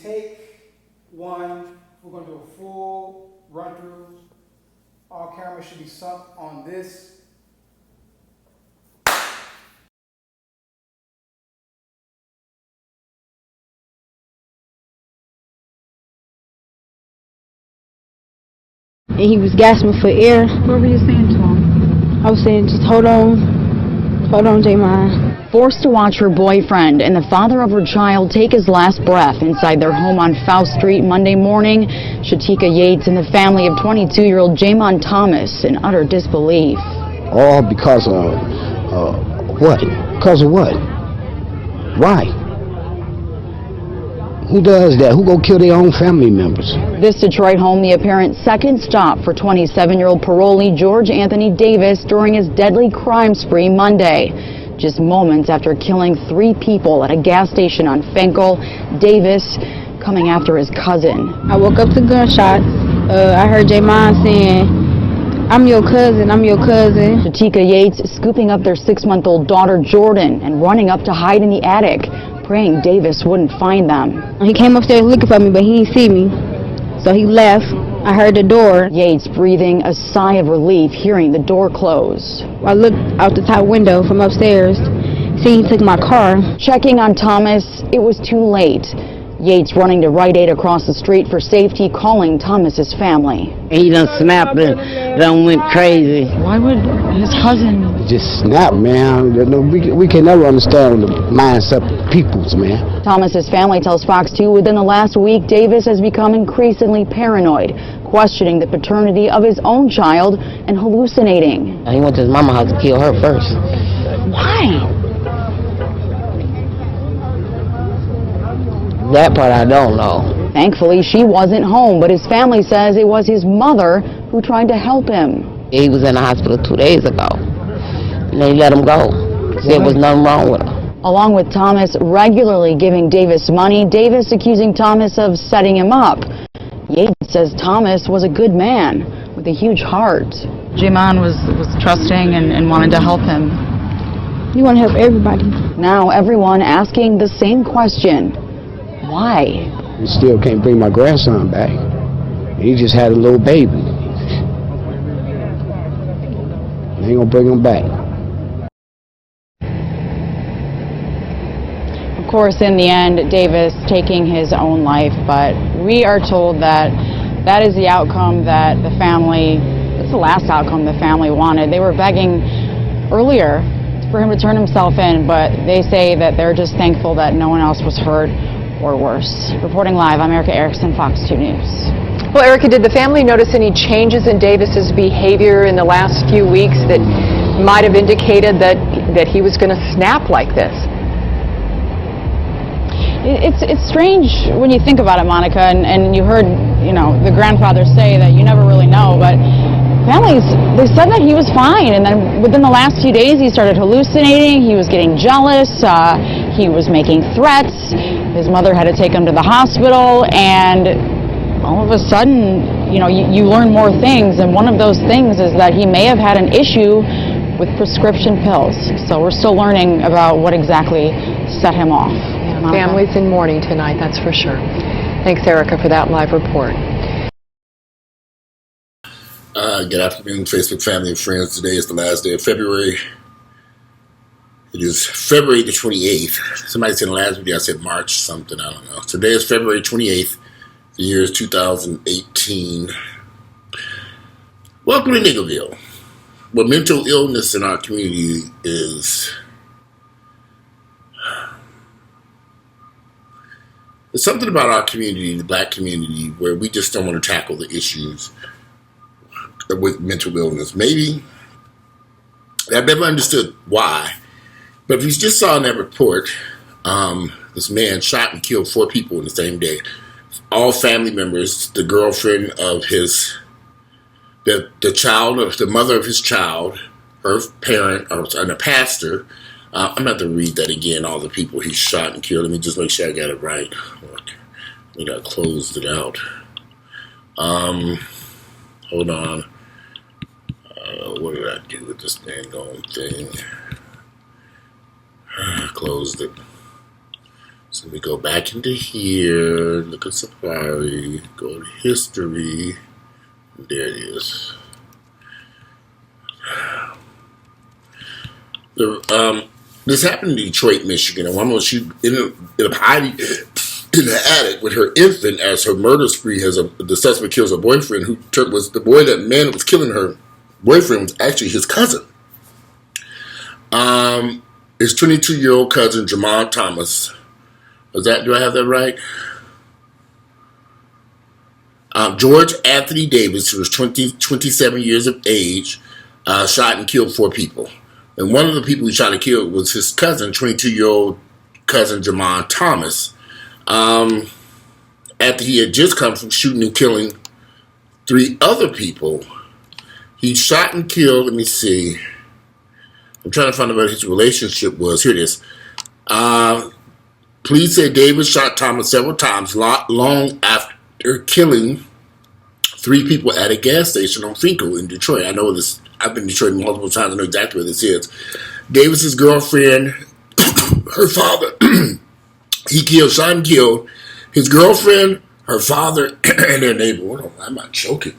take one, we're going to do a full run through. All cameras should be sunk on this. And he was gasping for air. What were you saying to him? I was saying, just hold on, Jamon. Forced to watch her boyfriend and the father of her child take his last breath inside their home on Faust Street Monday morning, Shatika Yates and the family of 22-year-old Jamon Thomas in utter disbelief. All because of what? Because of what? Why? Who does that? Who go kill their own family members? This Detroit home, the apparent second stop for 27-year-old parolee George Anthony Davis during his deadly crime spree Monday. Just moments after killing 3 people at a gas station on Fenkell, Davis coming after his cousin. I woke up to gunshots. I heard Jamon saying, I'm your cousin, I'm your cousin. Shatika Yates scooping up their 6-month-old daughter Jordan and running up to hide in the attic, praying Davis wouldn't find them. He came upstairs looking for me, but he didn't see me. So he left. I heard the door. Yates breathing a sigh of relief, hearing the door close. I looked out the top window from upstairs. See, he took my car. Checking on Thomas, it was too late. Yates running to Rite Aid across the street for safety, calling Thomas's family. He done snapped and done went crazy. Why would his cousin... Just snap, man. We can never understand the mindset of peoples, man. Thomas's family tells Fox 2 within the last week, Davis has become increasingly paranoid, questioning the paternity of his own child and hallucinating. He went to his mama's house to kill her first. Why? That part I don't know. Thankfully, she wasn't home, but his family says it was his mother who tried to help him. He was in the hospital 2 days ago, and they let him go. There was nothing wrong with him. Along with Thomas regularly giving Davis money, Davis accusing Thomas of setting him up. Yates says Thomas was a good man with a huge heart. Jamon was trusting and wanted to help him. You want to help everybody. Now everyone asking the same question. Why? We still can't bring my grandson back. He just had a little baby. They ain't gonna bring him back. Of course, in the end, Davis taking his own life, but we are told that that is the outcome that the family, it's the last outcome the family wanted. They were begging earlier for him to turn himself in, but they say that they're just thankful that no one else was hurt or worse. Reporting live, I'm Erica Erickson, Fox 2 News. Well, Erica, did the family notice any changes in Davis's behavior in the last few weeks that might have indicated that he was going to snap like this? It's strange when you think about it, Monica, and you heard, the grandfather say that you never really know, but families, they said that he was fine, and then within the last few days he started hallucinating, he was getting jealous, he was making threats, his mother had to take him to the hospital, and all of a sudden, you learn more things, and one of those things is that he may have had an issue with prescription pills. So we're still learning about what exactly set him off. Yeah, families in mourning tonight, that's for sure. Thanks, Erica, for that live report. Good afternoon, Facebook family and friends. Today is the last day of February. It is February the 28th. Somebody said in the last video I said March something, I don't know. Today is February 28th. The year is 2018. Welcome to Niggerville, where mental illness in our community is... There's something about our community, the black community, where we just don't want to tackle the issues with mental illness. Maybe I've never understood why, but if you just saw in that report, this man shot and killed 4 people in the same day, all family members, the girlfriend of the child, of the mother of his child, her parent, and a pastor. I'm going to have to read that again, all the people he shot and killed. Let me just make sure I got it right. I think I closed it out. Hold on. What did I do with this dang on thing? I closed it. So we go back into here, look at Safari, go to history. There it is. This happened in Detroit, Michigan. A woman was ended up hiding in the attic with her infant as her murder spree. The suspect kills her boyfriend, who was the boy that man was killing her boyfriend was actually his cousin. His 22-year-old cousin, Jamon Thomas. Do I have that right? George Anthony Davis, who was 27 years of age, shot and killed 4 people. And one of the people he shot and killed was his cousin, 22-year-old cousin, Jamon Thomas. After he had just come from shooting and killing 3 other people, he shot and killed, let me see. I'm trying to find out what his relationship was. Here it is. Police say Davis shot Thomas several times long after killing 3 people at a gas station on Finkel in Detroit. I know this. I've been to Detroit multiple times. I know exactly where this is. Davis's girlfriend, her father, shot and killed his girlfriend, her father, and their neighbor. Hold on, I'm not choking.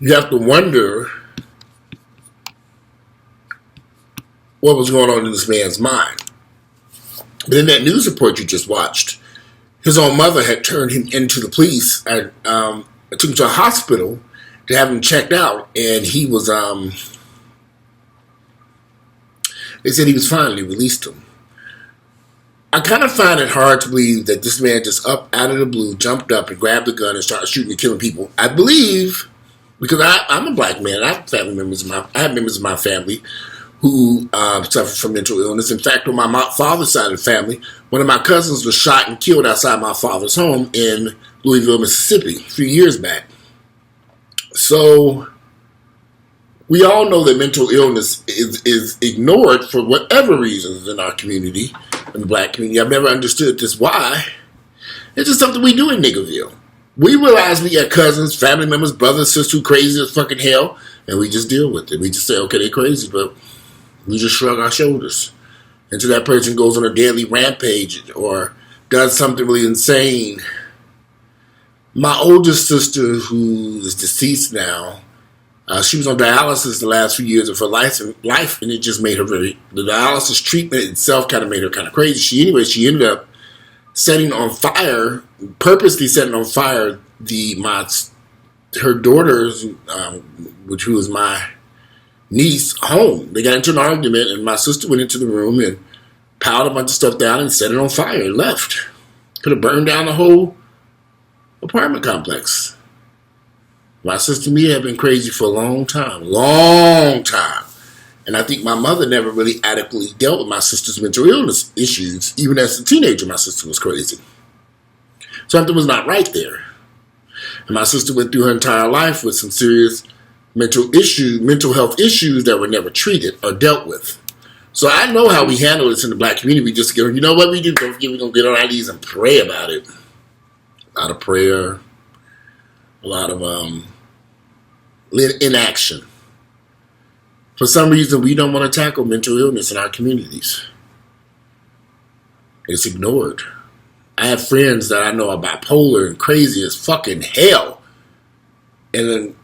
You have to wonder what was going on in this man's mind. But in that news report you just watched, his own mother had turned him into the police and took him to a hospital to have him checked out. And he was, they said he was finally released him. I kind of find it hard to believe that this man just up out of the blue jumped up and grabbed a gun and started shooting and killing people. I believe, because I'm a black man, I have members of my family who suffer from mental illness. In fact, on my father's side of the family, one of my cousins was shot and killed outside my father's home in Louisville, Mississippi, a few years back. So we all know that mental illness is ignored for whatever reasons in our community, in the black community. I've never understood this why. It's just something we do in Niggerville. We realize we got cousins, family members, brothers, sisters who crazy as fucking hell, and we just deal with it. We just say, okay, they're crazy, but we just shrug our shoulders until that person goes on a daily rampage or does something really insane. My oldest sister, who is deceased now, she was on dialysis the last few years of her life, and it just made her the dialysis treatment itself kind of made her kind of crazy. She ended up purposely setting on fire her daughter's, who was my niece, home. They got into an argument, and my sister went into the room and piled a bunch of stuff down and set it on fire and left. Could have burned down the whole apartment complex. My sister Mia had been crazy for a long time. And I think my mother never really adequately dealt with my sister's mental illness issues. Even as a teenager, my sister was crazy. Something was not right there. And my sister went through her entire life with some serious mental health issues that were never treated or dealt with. So I know how we handle this in the black community. We just go, you know what we do? Don't forget, we're going to get on our knees and pray about it. A lot of prayer, a lot of inaction. For some reason, we don't want to tackle mental illness in our communities. It's ignored. I have friends that I know are bipolar and crazy as fucking hell. And then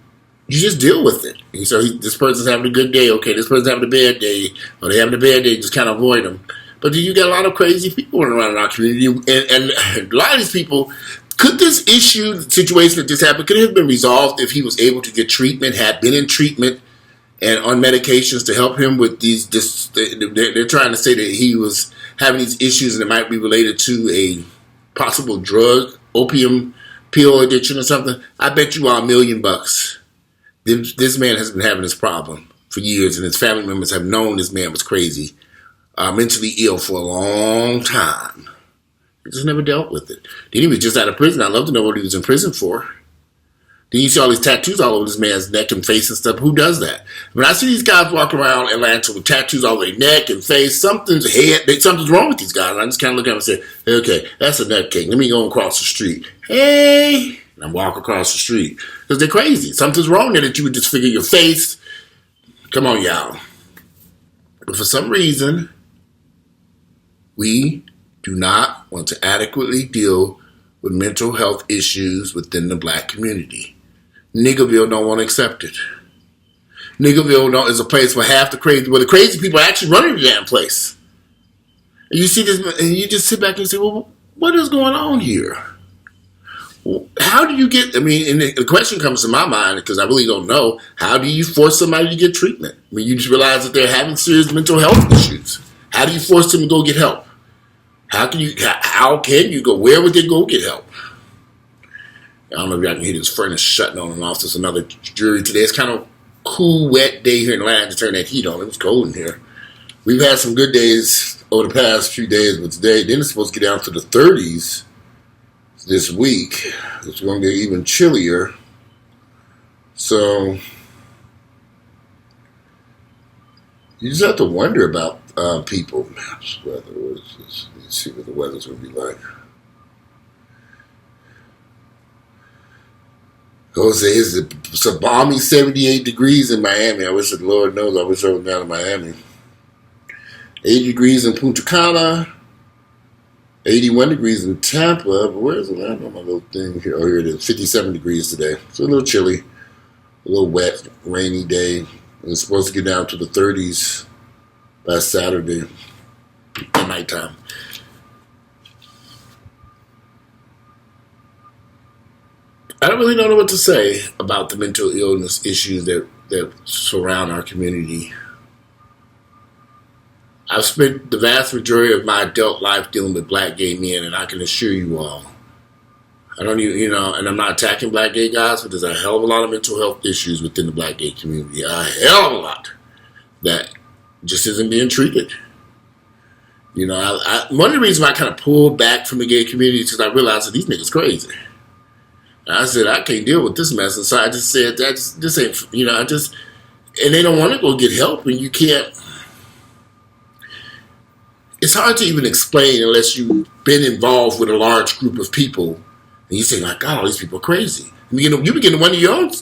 you just deal with it. And so this person's having a good day. Okay, this person's having a bad day. Or they're having a bad day, just kind of avoid them. But then you got a lot of crazy people around in our community. And a lot of these people, could this situation that just happened, could it have been resolved if he was able to get treatment, had been in treatment, and on medications to help him with these? They're trying to say that he was having these issues and it might be related to a possible drug, opium pill addiction or something. I bet you $1 million. This man has been having this problem for years, and his family members have known this man was crazy, mentally ill for a long time. He just never dealt with it. Then he was just out of prison. I'd love to know what he was in prison for. Then you see all these tattoos all over this man's neck and face and stuff. Who does that? When I see these guys walk around Atlanta with tattoos all over their neck and face, something's wrong with these guys. I just kind of look at them and say, okay, that's a nutcase. Let me go across the street. Hey! And I walk across the street. Because they're crazy. Something's wrong there that you would just figure your face, Come on, y'all. But for some reason, we do not want to adequately deal with mental health issues within the black community. Niggerville don't want to accept it. Niggerville is a place where the crazy people are actually running the damn place. And you see this, and you just sit back and say, well, what is going on here? How do you get, and the question comes to my mind, because I really don't know, how do you force somebody to get treatment? You just realize that they're having serious mental health issues. How do you force them to go get help? How can you go? Where would they go get help? I don't know if y'all can hear this furnace shutting on and off. There's another jury today. It's kind of cool, wet day here in Atlanta to turn that heat on. It was cold in here. We've had some good days over the past few days, but today, then it's supposed to get down to the 30s this week. It's going to get even chillier. So you just have to wonder about people. Weather. Let's see what the weather's going to be like. Jose, it's a balmy 78 degrees in Miami. I wish the Lord knows I wish I was down in Miami. 80 degrees in Punta Cana. 81 degrees in Tampa. But where's Atlanta on my little thing here? Oh, here it is. 57 degrees today. So a little chilly. A little wet, rainy day. It's supposed to get down to the 30s by Saturday at nighttime. I don't really know what to say about the mental illness issues that surround our community. I've spent the vast majority of my adult life dealing with black gay men, and I can assure you all, I don't even, and I'm not attacking black gay guys, but there's a hell of a lot of mental health issues within the black gay community. A hell of a lot that just isn't being treated. One of the reasons why I kind of pulled back from the gay community is because I realized that these niggas crazy. I said, I can't deal with this mess. And so I just said, this ain't, and they don't want to go get help. And you can't, it's hard to even explain unless you've been involved with a large group of people. And you say, my God, all these people are crazy. You begin to wonder your own,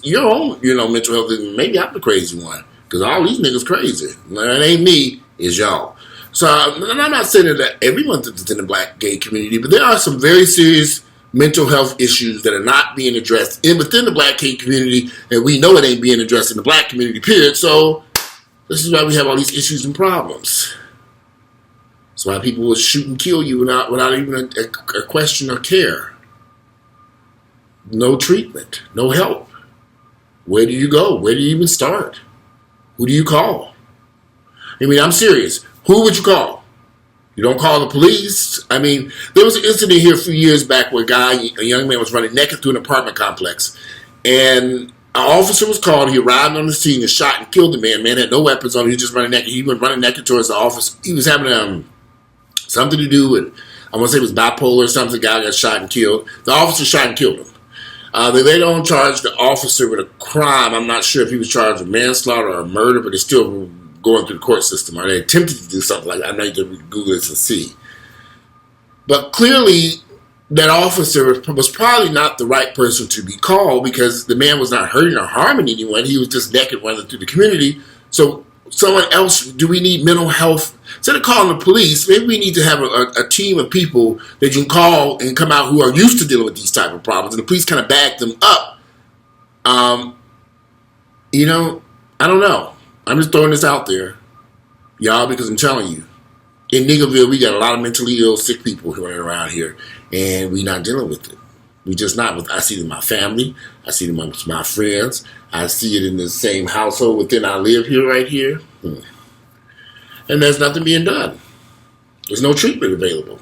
mental health. And maybe I'm the crazy one. Because all these niggas crazy. It ain't me, it's y'all. So and I'm not saying that everyone's in the black gay community, but there are some very serious mental health issues that are not being addressed within the black gay community, and we know it ain't being addressed in the black community, period. So this is why we have all these issues and problems. That's why people will shoot and kill you without even a question or care. No treatment, no help. Where do you go? Where do you even start? Who do you call? I'm serious. Who would you call? You don't call the police. There was an incident here a few years back where a young man was running naked through an apartment complex. And an officer was called. He arrived on the scene and shot and killed the man. Man had no weapons on him. He was just running naked. He went running naked towards the office. He was having something to do with, I want to say it was bipolar or something. The guy got shot and killed. The officer shot and killed him. They later on charged the officer with a crime. I'm not sure if he was charged with manslaughter or murder, but it's still going through the court system, or they attempted to do something like that. I need to Google this and see. But clearly, that officer was probably not the right person to be called because the man was not hurting or harming anyone. He was just naked running through the community. So someone else, do we need mental health? Instead of calling the police, maybe we need to have a team of people that you can call and come out who are used to dealing with these type of problems. And the police kind of back them up. I don't know. I'm just throwing this out there, y'all, because I'm telling you, in Niggerville, we got a lot of mentally ill, sick people running around here, and we're not dealing with it. We just not. I see it in my family. I see it amongst my friends. I see it in the same household within I live here, right here. And there's nothing being done. There's no treatment available.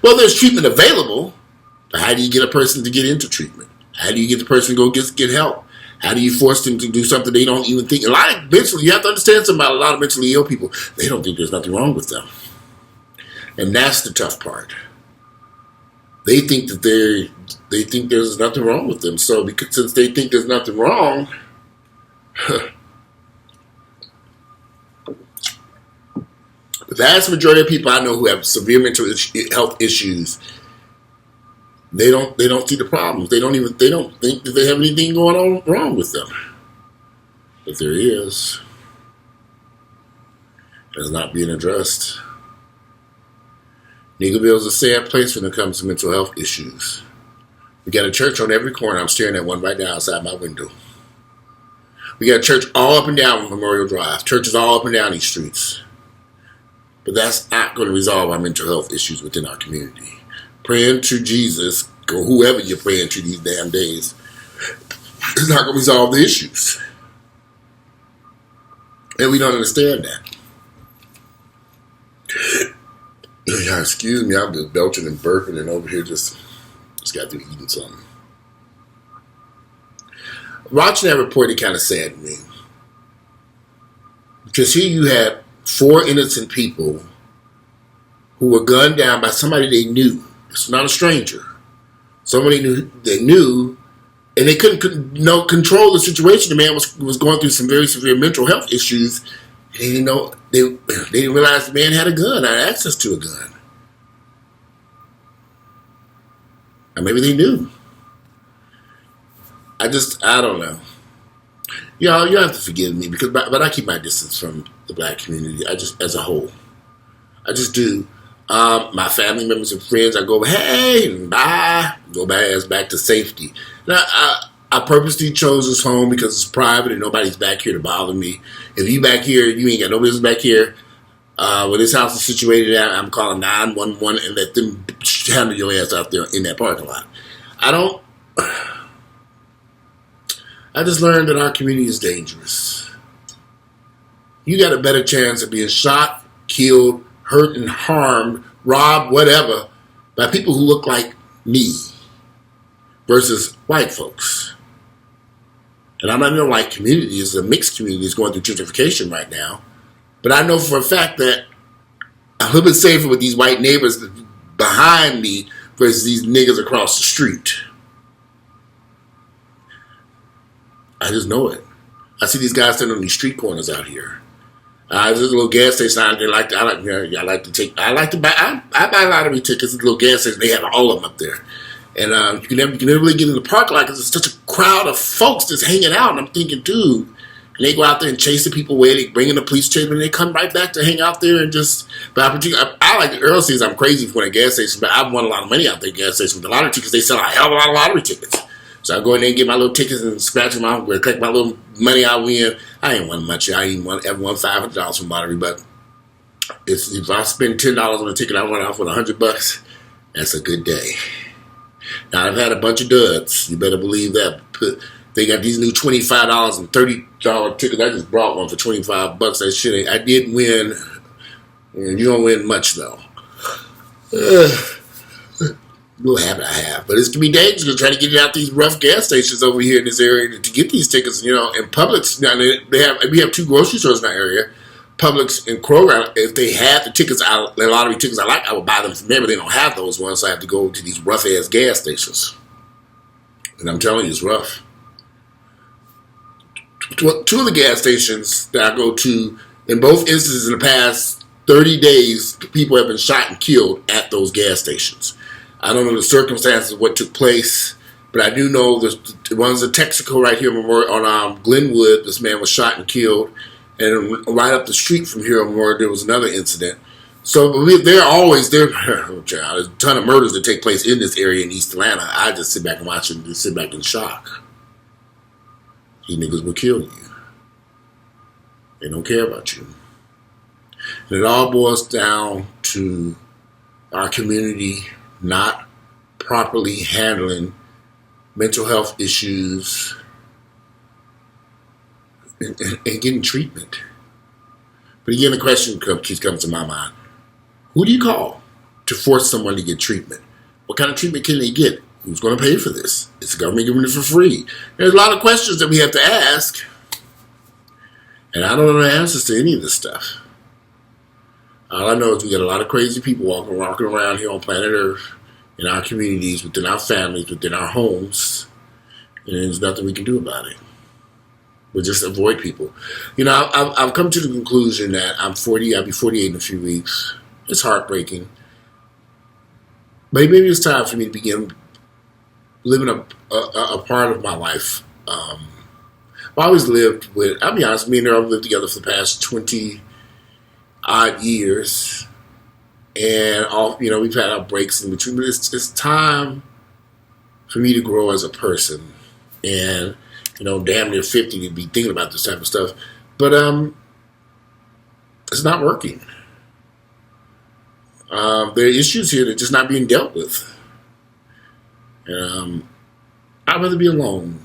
Well, there's treatment available, but how do you get a person to get into treatment? How do you get the person to go get help? How do you force them to do something they don't even think? You have to understand something about a lot of mentally ill people. They don't think there's nothing wrong with them. And that's the tough part. They think that they think there's nothing wrong with them. So since they think there's nothing wrong, the vast majority of people I know who have severe mental health issues, they don't see the problems. They don't think that they have anything going on wrong with them. But there is. It's not being addressed. Neaglerville is a sad place when it comes to mental health issues. We got a church on every corner. I'm staring at one right now outside my window. We got a church all up and down Memorial Drive. Churches all up and down these streets. But that's not going to resolve our mental health issues within our community. Praying to Jesus, or whoever you're praying to these damn days, is not going to resolve the issues. And we don't understand that. Yeah, excuse me, I'm just belching and burping and over here just got through eating something. Watching that report, it kind of saddened me. Because here you had 4 innocent people who were gunned down by somebody they knew. It's not a stranger. Somebody they knew, and they couldn't control the situation. The man was going through some very severe mental health issues. They didn't know. They didn't realize the man had a gun, had access to a gun. Or maybe they knew. I don't know. Y'all, you have to forgive me but I keep my distance from the black community. As a whole, I just do. My family members and friends, I go, hey, and bye, go back to safety. Now, I purposely chose this home because it's private and nobody's back here to bother me. If you back here, you ain't got no business back here. Where this house is situated at, I'm calling 911 and let them handle your ass out there in that parking lot. I just learned that our community is dangerous. You got a better chance of being shot, killed, hurt and harmed, robbed, whatever, by people who look like me versus white folks. And I'm not in a white community. It's a mixed community. It's going through gentrification right now. But I know for a fact that I'm a little bit safer with these white neighbors behind me versus these niggas across the street. I just know it. I see these guys standing on these street corners out here. There's a little gas station out there. I buy lottery tickets at the little gas station. They have all of them up there. And you can never really get in the parking lot because there's such a crowd of folks just hanging out. And I'm thinking, dude, and they go out there and chase the people away. They bring in the police chief and they come right back to hang out there and just. But I like the early seasons. I'm crazy for a gas station, but I've won a lot of money out there at the gas station with the lottery tickets. They sell a hell of a lot of lottery tickets. So I go in there and get my little tickets and scratch them out, collect my little money I win. I ain't won much. I ain't ever won $500 from lottery, but if I spend $10 on a ticket, I went off with $100. That's a good day. Now I've had a bunch of duds. You better believe that. They got these new $25 and $30 tickets. I just brought one for $25. That shit. I did win. You don't win much though. Little habit I have, but it's gonna be dangerous trying to get it out these rough gas stations over here in this area to get these tickets. And Publix. Now we have 2 grocery stores in our area, Publix and Kroger. If they had the tickets, the lottery tickets I like, I would buy them from them. But they don't have those ones, so I have to go to these rough ass gas stations. And I'm telling you, it's rough. 2 of the gas stations that I go to, in both instances, in the past 30 days, people have been shot and killed at those gas stations. I don't know the circumstances of what took place, but I do know one's in Texaco right here on Glenwood. This man was shot and killed, and right up the street from here there was another incident. So there's a ton of murders that take place in this area in East Atlanta. I just sit back and watch it and sit back in shock. These niggas will kill you. They don't care about you. And it all boils down to our community not properly handling mental health issues and getting treatment. But again, the question keeps coming to my mind. Who do you call to force someone to get treatment? What kind of treatment can they get? Who's going to pay for this? Is the government giving it for free? There's a lot of questions that we have to ask. And I don't know the answers to any of this stuff. All I know is we got a lot of crazy people walking around here on planet Earth, in our communities, within our families, within our homes, and there's nothing we can do about it. We'll just avoid people. I've come to the conclusion that I'm 40, I'll be 48 in a few weeks. It's heartbreaking. But maybe it's time for me to begin living a part of my life. I always lived with, I'll be honest, me and her have lived together for the past 20, odd years, and all we've had our breaks in between. But it's time for me to grow as a person, and damn near 50 to be thinking about this type of stuff. But it's not working. There are issues here that are just not being dealt with. And I'd rather be alone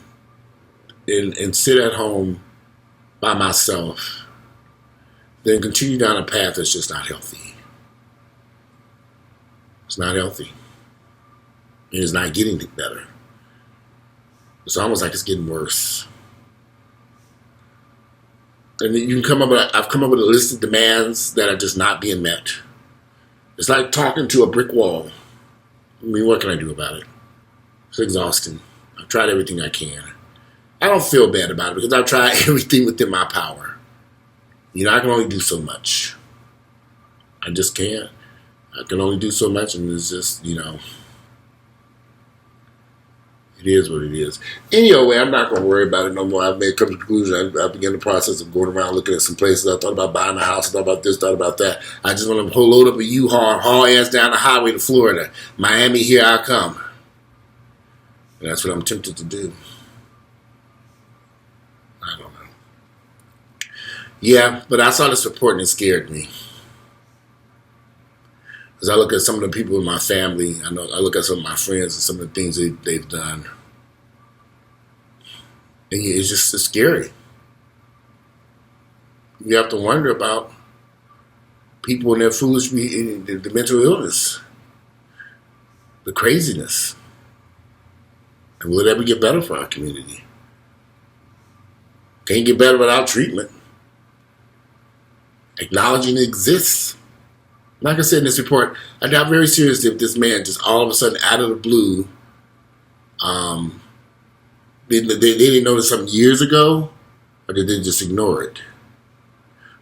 and sit at home by myself than continue down a path that's just not healthy. It's not healthy. And it's not getting better. It's almost like it's getting worse. And you can I've come up with a list of demands that are just not being met. It's like talking to a brick wall. I mean, what can I do about it? It's exhausting. I've tried everything I can. I don't feel bad about it because I've tried everything within my power. I can only do so much. I just can't. I can only do so much, and it's just, it is what it is. Anyway, I'm not going to worry about it no more. I've made a couple of conclusions. I began the process of going around looking at some places. I thought about buying a house, thought about this, thought about that. I just want to load up a U-Haul and haul ass down the highway to Florida. Miami, here I come. And that's what I'm tempted to do. I don't know. Yeah, but I saw this report and it scared me. As I look at some of the people in my family, I look at some of my friends and some of the things they've done. And it's scary. You have to wonder about people and their foolish, the mental illness, the craziness. And will it ever get better for our community? Can't get better without treatment. Acknowledging it exists. Like I said in this report, I got very serious if this man just all of a sudden out of the blue, they didn't notice something years ago, or did they just ignore it?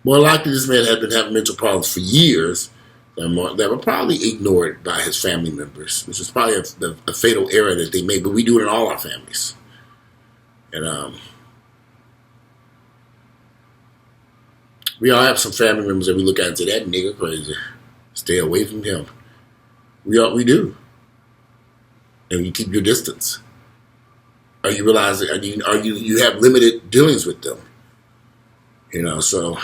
More likely this man had been having mental problems for years that were probably ignored by his family members, which is probably a fatal error that they made, but we do it in all our families. And we all have some family members that we look at and say, that nigga crazy. Stay away from him. We do. And you keep your distance. Or you realize that you have limited dealings with them. So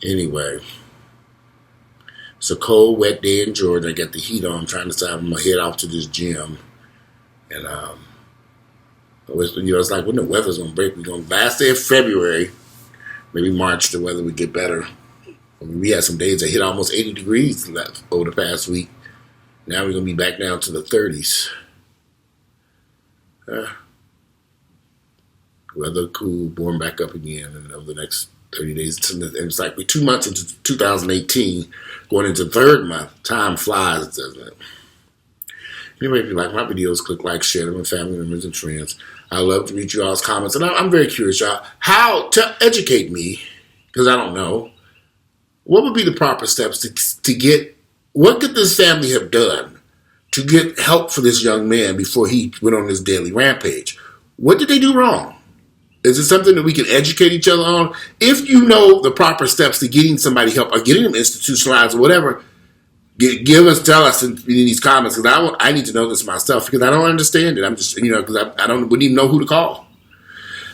anyway. It's a cold, wet day in Georgia. I got the heat on. I'm trying to decide I'm gonna head off to this gym. And it's like when the weather's gonna break. We're gonna last day of February, maybe March, the weather would get better. We had some days that hit almost 80 degrees over the past week. Now we're going to be back down to the 30s. Weather cool, warm back up again and over the next 30 days. And it's like we're 2 months into 2018, going into the third month. Time flies, doesn't it? Anyway, if you like my videos, click like, share them with family members and friends. I love to read you all's comments. And I'm very curious, y'all, how to educate me, because I don't know. What would be the proper steps to get, what could this family have done to get help for this young man before he went on this daily rampage? What did they do wrong? Is it something that we can educate each other on? If you know the proper steps to getting somebody help or getting them institutionalized or whatever, tell us in these comments, because I need to know this myself because I don't understand it. I'm just, because I wouldn't even know who to call.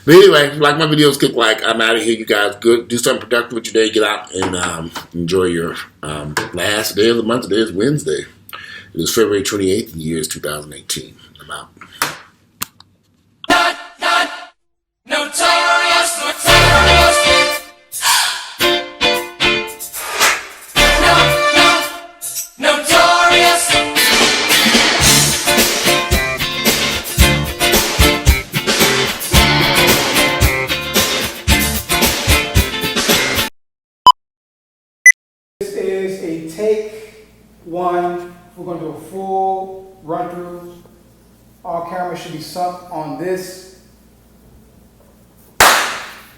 But anyway, if you like my videos, click like. I'm out of here, you guys. Good. Do something productive with your day. Get out and enjoy your last day of the month. Today is Wednesday. It is February 28th, and the year is 2018. I'm out. This is a take one. We're going to do a full run through. All cameras should be sunk on this